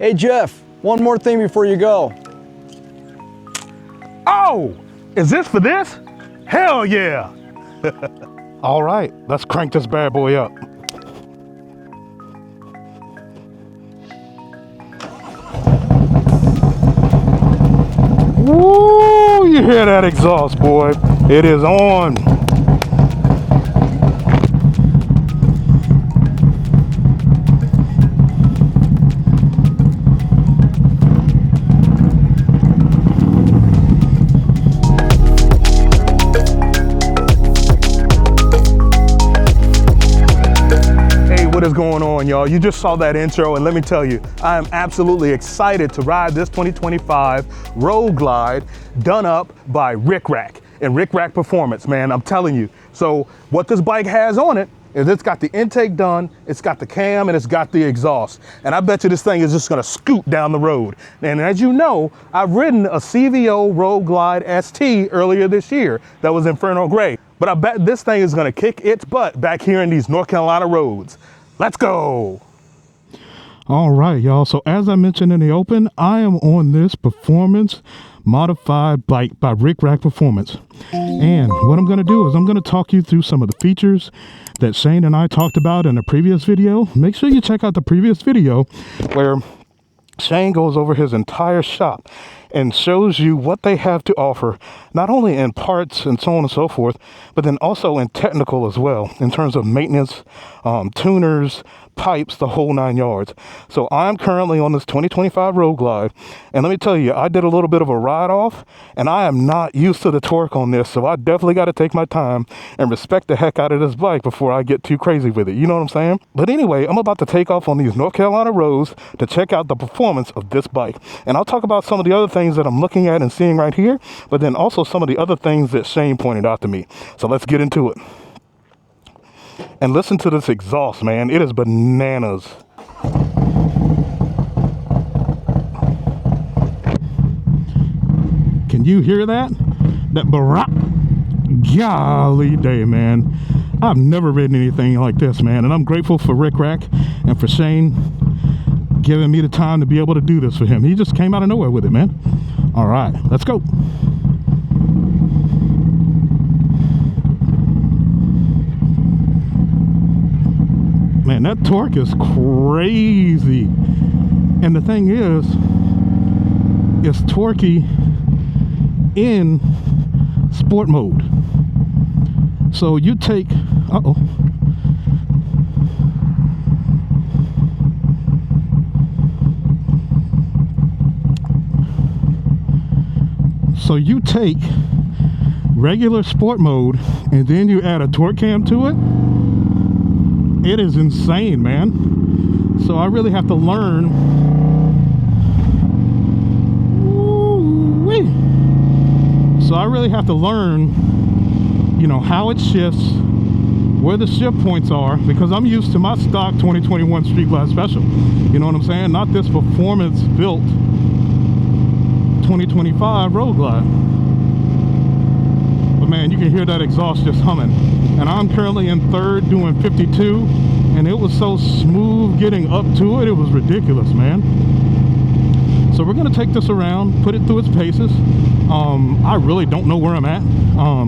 Hey Jeff, one more thing before you go. Oh, is this for this? Hell yeah! All right, let's crank this bad boy up. Woo! You hear that exhaust, boy? It is on. What is going on, y'all? You just saw that intro, and let me tell you, I am absolutely excited to ride this 2025 Road Glide done up by RickRak and RickRak Performance, man. I'm telling you. So what this bike has on it is it's got the intake done, it's got the cam, and it's got the exhaust. And I bet you this thing is just gonna scoot down the road. And as you know, I've ridden a CVO Road Glide ST earlier this year that was Inferno Gray. But I bet this thing is gonna kick its butt back here in these North Carolina roads. Let's go. All right, y'all. So as I mentioned in the open, I am on this performance modified bike by RickRak Performance. And what I'm going to do is I'm going to talk you through some of the features that Shane and I talked about in a previous video. Make sure you check out the previous video where Shane goes over his entire shop and shows you what they have to offer, not only in parts and so on and so forth, but then also in technical as well, in terms of maintenance, tuners, pipes, the whole 9 yards. So I'm currently on this 2025 Road Glide, and let me tell you, I did a little bit of a ride off, and I am not used to the torque on this, so I definitely got to take my time and respect the heck out of this bike before I get too crazy with it. You know what I'm saying? But anyway, I'm about to take off on these North Carolina roads to check out the performance of this bike, and I'll talk about some of the other things that I'm looking at and seeing right here, but then also some of the other things that Shane pointed out to me. So let's get into it. And listen to this exhaust, man. It is bananas. Can you hear that? That barak. Golly day, man. I've never ridden anything like this, man. And I'm grateful for RickRak and for Shane giving me the time to be able to do this for him. He just came out of nowhere with it, man. All right, let's go. Man, that torque is crazy. And the thing is, it's torquey in sport mode. So you take, So you take regular sport mode and then you add a torque cam to it. It is insane, man. So I really have to learn. So I really have to learn, you know, how it shifts, where the shift points are, because I'm used to my stock 2021 Street Glide Special. You know what I'm saying? Not this performance built 2025 Road Glide. But man, you can hear that exhaust just humming. And I'm currently in third doing 52, and it was so smooth getting up to it, it was ridiculous, man. So we're gonna take this around, put it through its paces. I really don't know where I'm at.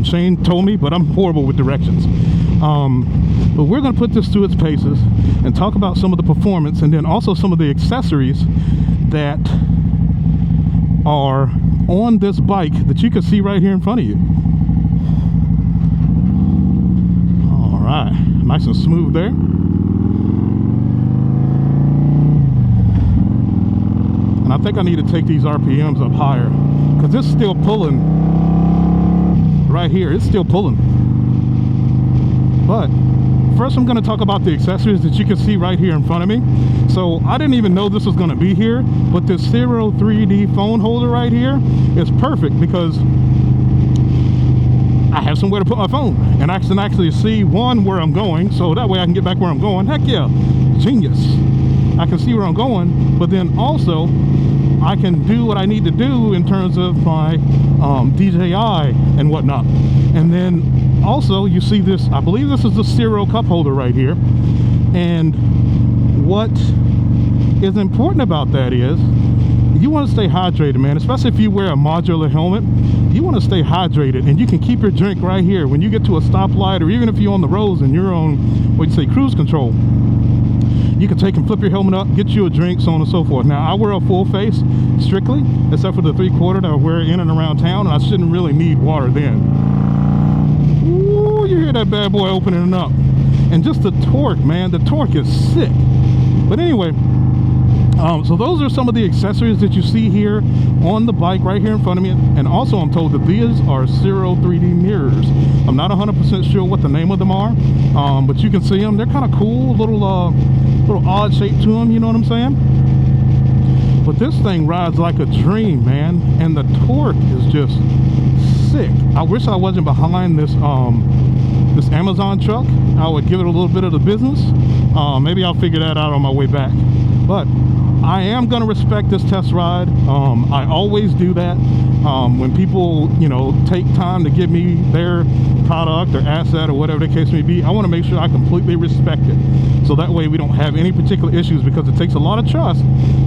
Shane told me, but I'm horrible with directions. But we're gonna put this through its paces and talk about some of the performance and then also some of the accessories that are on this bike that you can see right here in front of you. All right, nice and smooth there. And I think I need to take these RPMs up higher because it's still pulling right here. It's still pulling. But first I'm going to talk about the accessories that you can see right here in front of me. So I didn't even know this was going to be here, but this Zero 3D phone holder right here is perfect because I have somewhere to put my phone and I can actually see where I'm going, so that way I can get back where I'm going. Heck yeah, genius. I can see where I'm going, but then also I can do what I need to do in terms of my DJI and whatnot. And then also you see this, I believe this is the Zero cup holder right here. And what is important about that is you want to stay hydrated, man, especially if you wear a modular helmet. You want to stay hydrated, and you can keep your drink right here when you get to a stoplight, or even if you're on the roads and you're on, what you say, cruise control. You can take and flip your helmet up, get you a drink, so on and so forth. Now, I wear a full face strictly, except for the 3/4 that I wear in and around town, and I shouldn't really need water then. Ooh, you hear that bad boy opening up. And just the torque, man, the torque is sick. But anyway, so those are some of the accessories that you see here on the bike right here in front of me. And also I'm told that these are Zero 3D mirrors. I'm not 100% sure what the name of them are, but you can see them. They're kind of cool, little odd shape to them, you know what I'm saying? But this thing rides like a dream, man, and the torque is just sick. I wish I wasn't behind this this Amazon truck. I would give it a little bit of the business. Maybe I'll figure that out on my way back. But I am going to respect this test ride. I always do that. When people, you know, take time to give me their product or asset or whatever the case may be, I want to make sure I completely respect it. So that way we don't have any particular issues, because it takes a lot of trust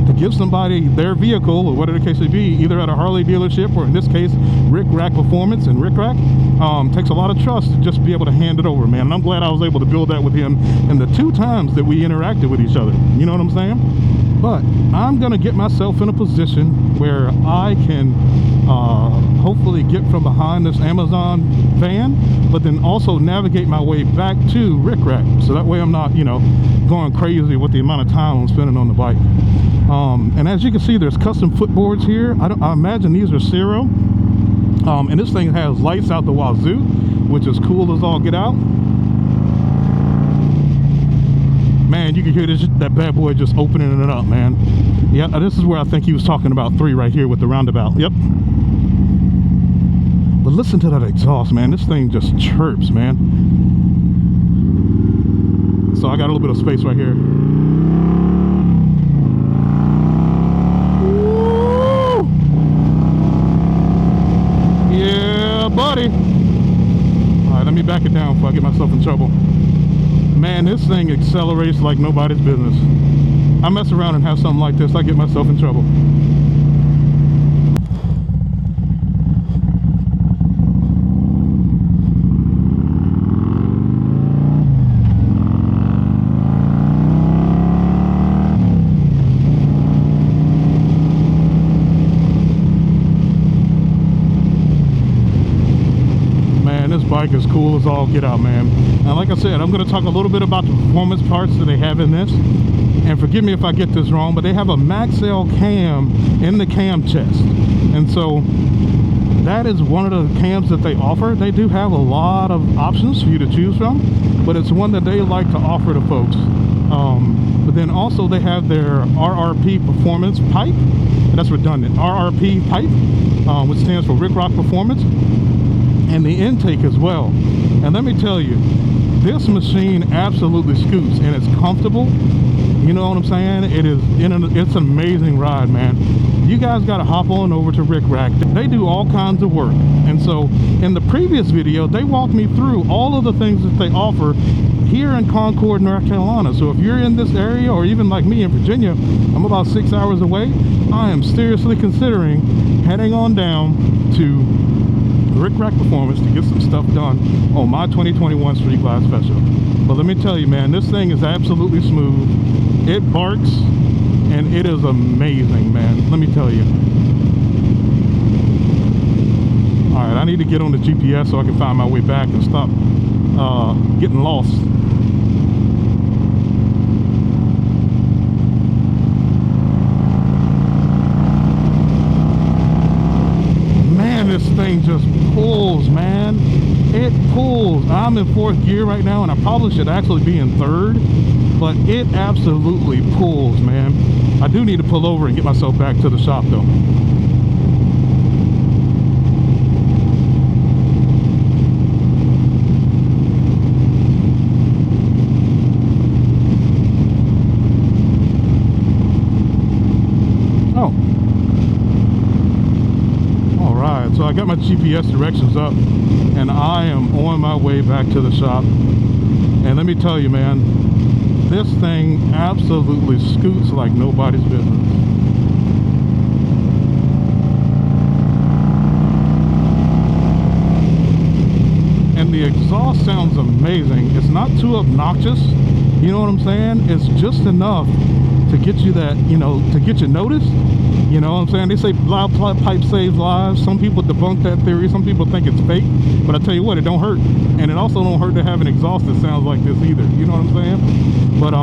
to give somebody their vehicle or whatever the case may be, either at a Harley dealership or in this case, RickRak Performance and RickRak. Takes a lot of trust to just be able to hand it over, man. And I'm glad I was able to build that with him in the 2 times that we interacted with each other. You know what I'm saying? But I'm going to get myself in a position where I can hopefully get from behind this Amazon van, but then also navigate my way back to RickRak. So that way I'm not, you know, going crazy with the amount of time I'm spending on the bike. And as you can see, there's custom footboards here. I imagine these are Zero. And this thing has lights out the wazoo, which is cool as all get out. Man, you can hear that bad boy just opening it up, man. Yeah, this is where I think he was talking about 3 right here with the roundabout. Yep. But listen to that exhaust, man. This thing just chirps, man. So I got a little bit of space right here. Woo! Yeah, buddy. All right, let me back it down before I get myself in trouble. Man, this thing accelerates like nobody's business. I mess around and have something like this, I get myself in trouble. This bike is cool as all get out, man. And like I said, I'm going to talk a little bit about the performance parts that they have in this. And forgive me if I get this wrong, but they have a Maxell cam in the cam chest. And so that is one of the cams that they offer. They do have a lot of options for you to choose from, but it's one that they like to offer to folks. But then also they have their RRP performance pipe. And that's redundant. RRP pipe, which stands for RickRak Performance. And the intake as well. And let me tell you, this machine absolutely scoots, and it's comfortable. You know what I'm saying? It's an amazing ride, man. You guys got to hop on over to RickRak. They do all kinds of work. And so in the previous video, they walked me through all of the things that they offer here in Concord, North Carolina. So if you're in this area, or even like me in Virginia, I'm about 6 hours away. I am seriously considering heading on down to RickRak Performance to get some stuff done on my 2021 Street Glide Special. But let me tell you, man, this thing is absolutely smooth. It barks, and it is amazing, man. Let me tell you. All right, I need to get on the GPS so I can find my way back and stop getting lost. This thing just pulls, man. It pulls. I'm in 4th gear right now, and I probably should actually be in 3rd, but it absolutely pulls, man. I do need to pull over and get myself back to the shop though. So I got my GPS directions up, and I am on my way back to the shop. And let me tell you, man, This thing absolutely scoots like nobody's business. And the exhaust sounds amazing. It's not too obnoxious, you know what I'm saying? It's just enough to get you that, you know, to get you noticed. You know what I'm saying? They say loud pipe saves lives. Some people debunk that theory. Some people think it's fake. But I tell you what, it don't hurt. And it also don't hurt to have an exhaust that sounds like this either. You know what I'm saying? But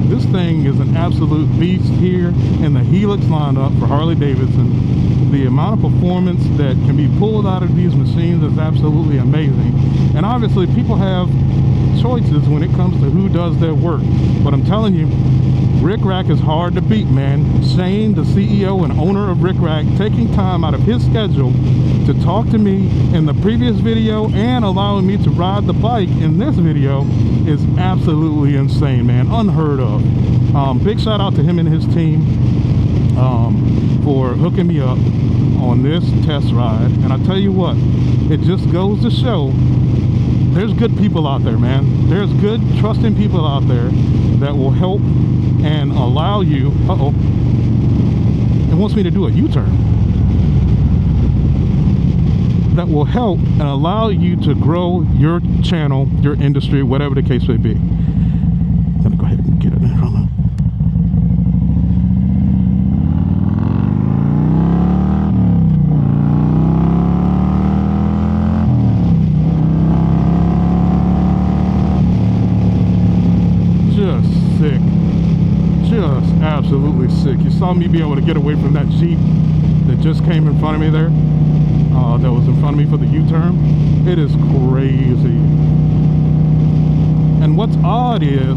this thing is an absolute beast here in the Helix lineup for Harley Davidson. The amount of performance that can be pulled out of these machines is absolutely amazing. And obviously people have choices when it comes to who does their work. But I'm telling you, RickRak is hard to beat, man. Shane, the CEO and owner of RickRak, taking time out of his schedule to talk to me in the previous video and allowing me to ride the bike in this video is absolutely insane, man. Unheard of. Big shout out to him and his team for hooking me up on this test ride. And I tell you what, it just goes to show there's good people out there, man. There's good, trusting people out there that will help and allow you, it wants me to do a U-turn, that will help and allow you to grow your channel, your industry, whatever the case may be. I'm gonna go ahead and get it in front of. Just sick. Just absolutely sick. You saw me be able to get away from that Jeep that just came in front of me there, that was in front of me for the U-turn. It is crazy. And what's odd is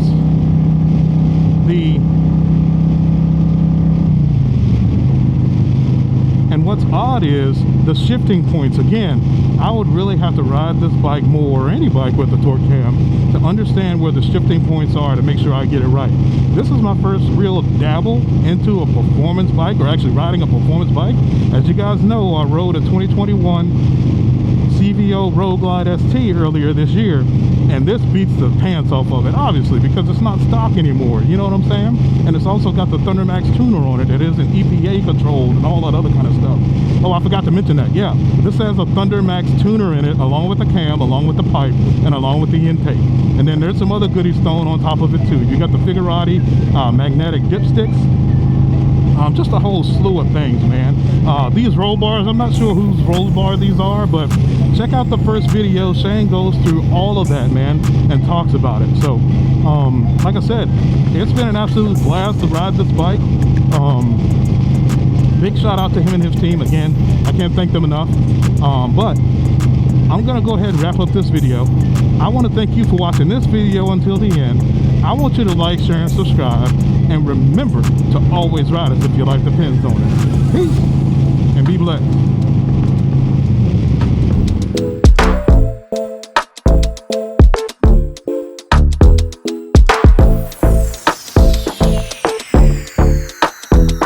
the shifting points. Again, I would really have to ride this bike more, or any bike with a torque cam, to understand where the shifting points are to make sure I get it right. This is my first real dabble into a performance bike, or actually riding a performance bike. As you guys know, I rode a 2021 CVO Road Glide ST earlier this year, and this beats the pants off of it, obviously, because it's not stock anymore, you know what I'm saying? And it's also got the ThunderMax tuner on it that isn't EPA controlled and all that other kind of stuff. Oh, I forgot to mention that. Yeah, this has a ThunderMax tuner in it, along with the cam, along with the pipe, and along with the intake. And then there's some other goodies thrown on top of it too. You got the Figurati magnetic dipsticks. Just a whole slew of things, man. These roll bars, I'm not sure whose roll bar these are, but check out the first video. Shane goes through all of that, man, and talks about it. So, like I said, it's been an absolute blast to ride this bike. Big shout out to him and his team. Again, I can't thank them enough. But I'm gonna go ahead and wrap up this video. I want to thank you for watching this video until the end. I want you to like, share, and subscribe. And remember to always ride as if your life depends on it. Peace, and be blessed.